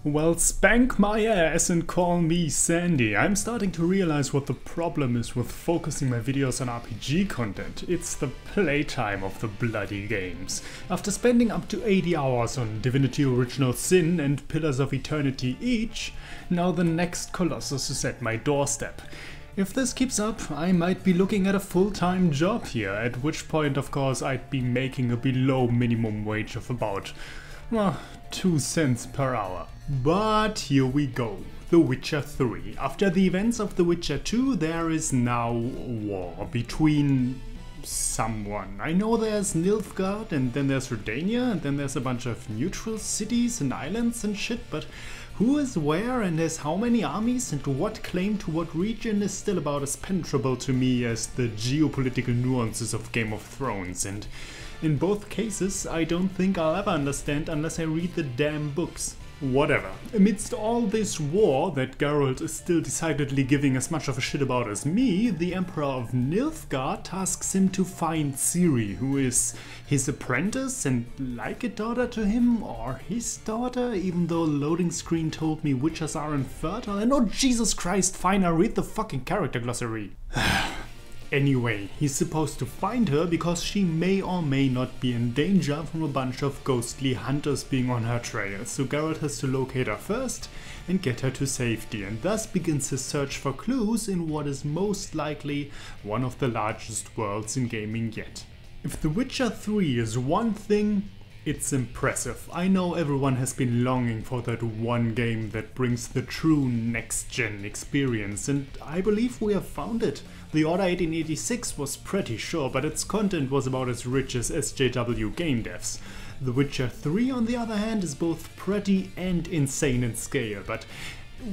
Well, spank my ass and call me Sandy. I'm starting to realize what the problem is with focusing my videos on RPG content. It's the playtime of the bloody games. After spending up to 80 hours on Divinity Original Sin and Pillars of Eternity each, now the next Colossus is at my doorstep. If this keeps up, I might be looking at a full-time job here, at which point of course I'd be making a below minimum wage of about, well, 2 cents per hour. But here we go. The Witcher 3. After the events of The Witcher 2, there is now war between someone. I know there's Nilfgaard, and then there's Redania, and then there's a bunch of neutral cities and islands and shit, but who is where and has how many armies and what claim to what region is still about as penetrable to me as the geopolitical nuances of Game of Thrones, and in both cases I don't think I'll ever understand unless I read the damn books. Whatever. Amidst all this war that Geralt is still decidedly giving as much of a shit about as me, the Emperor of Nilfgaard tasks him to find Ciri, who is his apprentice and like a daughter to him, or his daughter, even though loading screen told me witches are infertile, and oh Jesus Christ, fine, I read the fucking character glossary. Anyway, he's supposed to find her because she may or may not be in danger from a bunch of ghostly hunters being on her trail, so Geralt has to locate her first and get her to safety, and thus begins his search for clues in what is most likely one of the largest worlds in gaming yet. If The Witcher 3 is one thing, it's impressive. I know everyone has been longing for that one game that brings the true next-gen experience, and I believe we have found it. The Order 1886 was pretty sure, but its content was about as rich as SJW game devs. The Witcher 3 on the other hand is both pretty and insane in scale, but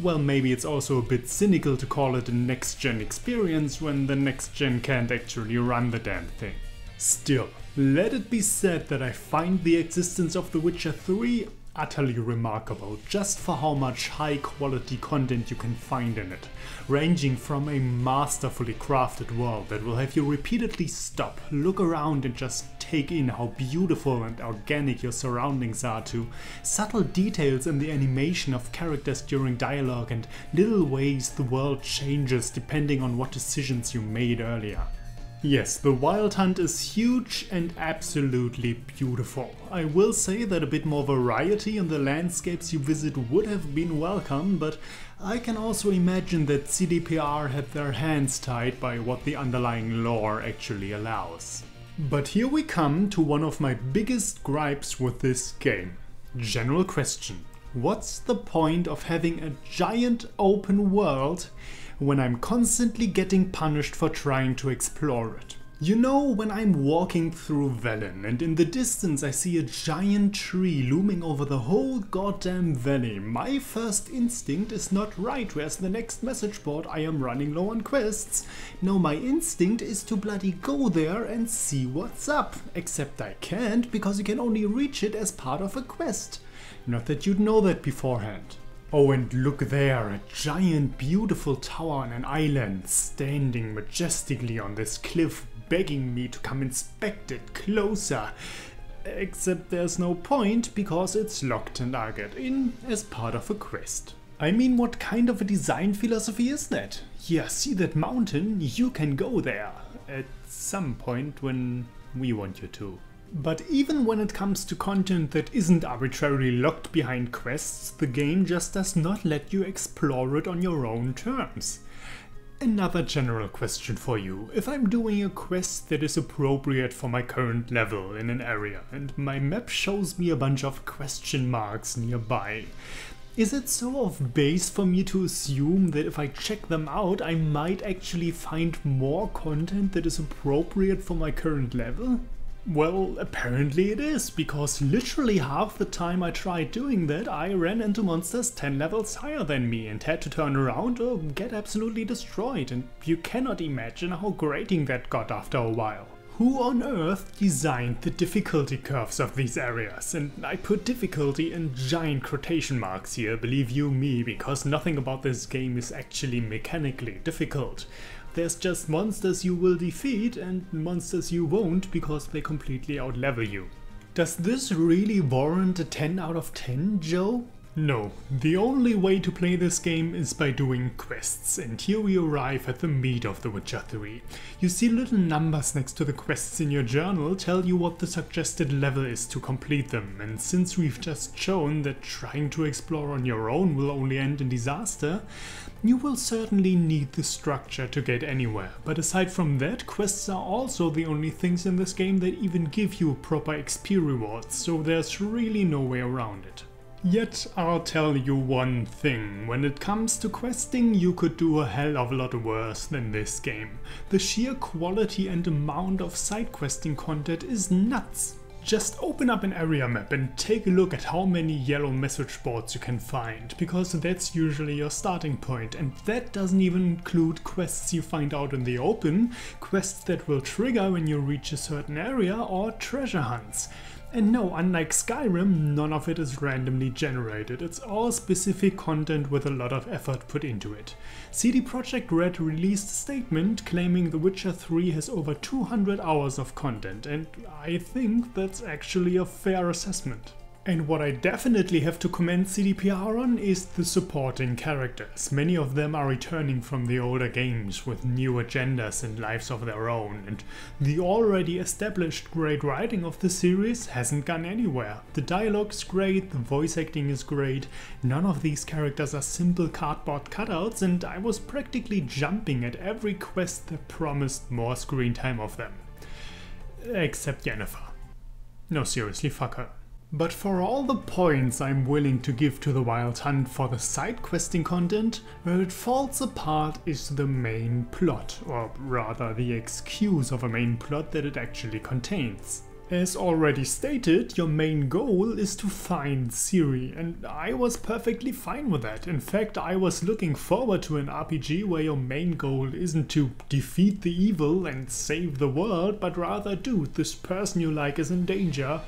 well, maybe it's also a bit cynical to call it a next-gen experience when the next-gen can't actually run the damn thing. Still, let it be said that I find the existence of The Witcher 3 utterly remarkable, just for how much high quality content you can find in it, ranging from a masterfully crafted world that will have you repeatedly stop, look around and just take in how beautiful and organic your surroundings are, to subtle details in the animation of characters during dialogue and little ways the world changes depending on what decisions you made earlier. Yes, the Wild Hunt is huge and absolutely beautiful. I will say that a bit more variety in the landscapes you visit would have been welcome, but I can also imagine that CDPR had their hands tied by what the underlying lore actually allows. But here we come to one of my biggest gripes with this game. General question. What's the point of having a giant open world when I'm constantly getting punished for trying to explore it? You know, when I'm walking through Velen and in the distance I see a giant tree looming over the whole goddamn valley, my first instinct is not right, where's the next message board, I am running low on quests. No, my instinct is to bloody go there and see what's up. Except I can't, because you can only reach it as part of a quest. Not that you'd know that beforehand. Oh, and look there, a giant beautiful tower on an island, standing majestically on this cliff, begging me to come inspect it closer. Except there's no point, because it's locked and I'll get in as part of a quest. I mean, what kind of a design philosophy is that? Yeah, see that mountain? You can go there. At some point when we want you to. But even when it comes to content that isn't arbitrarily locked behind quests, the game just does not let you explore it on your own terms. Another general question for you. If I'm doing a quest that is appropriate for my current level in an area and my map shows me a bunch of question marks nearby, is it so off base for me to assume that if I check them out I might actually find more content that is appropriate for my current level? Well, apparently it is, because literally half the time I tried doing that I ran into monsters 10 levels higher than me and had to turn around or get absolutely destroyed, and you cannot imagine how grating that got after a while. Who on earth designed the difficulty curves of these areas? And I put difficulty in giant quotation marks here, believe you me, because nothing about this game is actually mechanically difficult. There's just monsters you will defeat and monsters you won't because they completely outlevel you. Does this really warrant a 10 out of 10, Joe? No, the only way to play this game is by doing quests, and here we arrive at the meat of The Witcher 3. You see little numbers next to the quests in your journal tell you what the suggested level is to complete them, and since we've just shown that trying to explore on your own will only end in disaster, you will certainly need the structure to get anywhere. But aside from that, quests are also the only things in this game that even give you proper XP rewards, so there's really no way around it. Yet I'll tell you one thing, when it comes to questing you could do a hell of a lot worse than this game. The sheer quality and amount of side questing content is nuts. Just open up an area map and take a look at how many yellow message boards you can find, because that's usually your starting point, and that doesn't even include quests you find out in the open, quests that will trigger when you reach a certain area, or treasure hunts. And no, unlike Skyrim, none of it is randomly generated, it's all specific content with a lot of effort put into it. CD Projekt Red released a statement claiming The Witcher 3 has over 200 hours of content, and I think that's actually a fair assessment. And what I definitely have to commend CDPR on is the supporting characters. Many of them are returning from the older games with new agendas and lives of their own, and the already established great writing of the series hasn't gone anywhere. The dialogue's great, the voice acting is great, none of these characters are simple cardboard cutouts, and I was practically jumping at every quest that promised more screen time of them. Except Yennefer. No, seriously, fuck her. But for all the points I'm willing to give to the Wild Hunt for the side questing content, where it falls apart is the main plot, or rather the excuse of a main plot that it actually contains. As already stated, your main goal is to find Ciri, and I was perfectly fine with that. In fact, I was looking forward to an RPG where your main goal isn't to defeat the evil and save the world, but rather, dude, this person you like is in danger.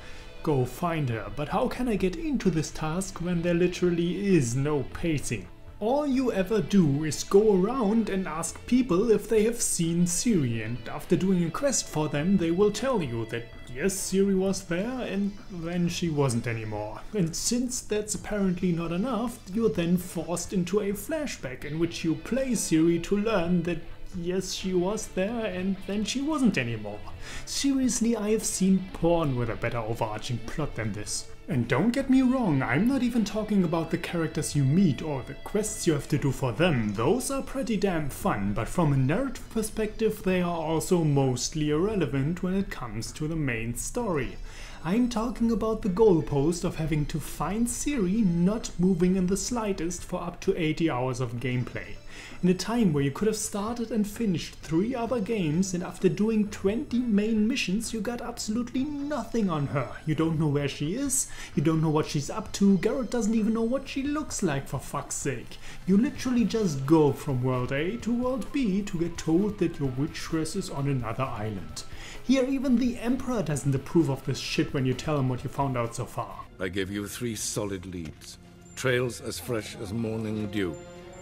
Go find her, but how can I get into this task when there literally is no pacing? All you ever do is go around and ask people if they have seen Ciri, and after doing a quest for them they will tell you that yes, Ciri was there and then she wasn't anymore. And since that's apparently not enough, you're then forced into a flashback in which you play Ciri to learn that yes, she was there and then she wasn't anymore. Seriously, I have seen porn with a better overarching plot than this. And don't get me wrong, I'm not even talking about the characters you meet or the quests you have to do for them. Those are pretty damn fun, but from a narrative perspective they are also mostly irrelevant when it comes to the main story. I'm talking about the goalpost of having to find Ciri not moving in the slightest for up to 80 hours of gameplay. In a time where you could have started and finished 3 other games, and after doing 20 main missions you got absolutely nothing on her. You don't know where she is, you don't know what she's up to, Geralt doesn't even know what she looks like, for fuck's sake. You literally just go from world A to world B to get told that your witchress is on another island. Here even the Emperor doesn't approve of this shit when you tell him what you found out so far. I gave you 3 solid leads. Trails as fresh as morning dew.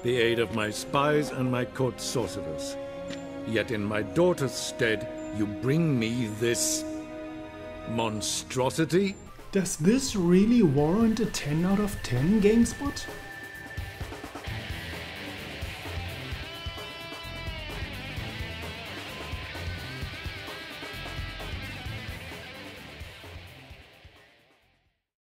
The aid of my spies and my court sorcerers. Yet in my daughter's stead, you bring me this monstrosity? Does this really warrant a 10 out of 10 GameSpot?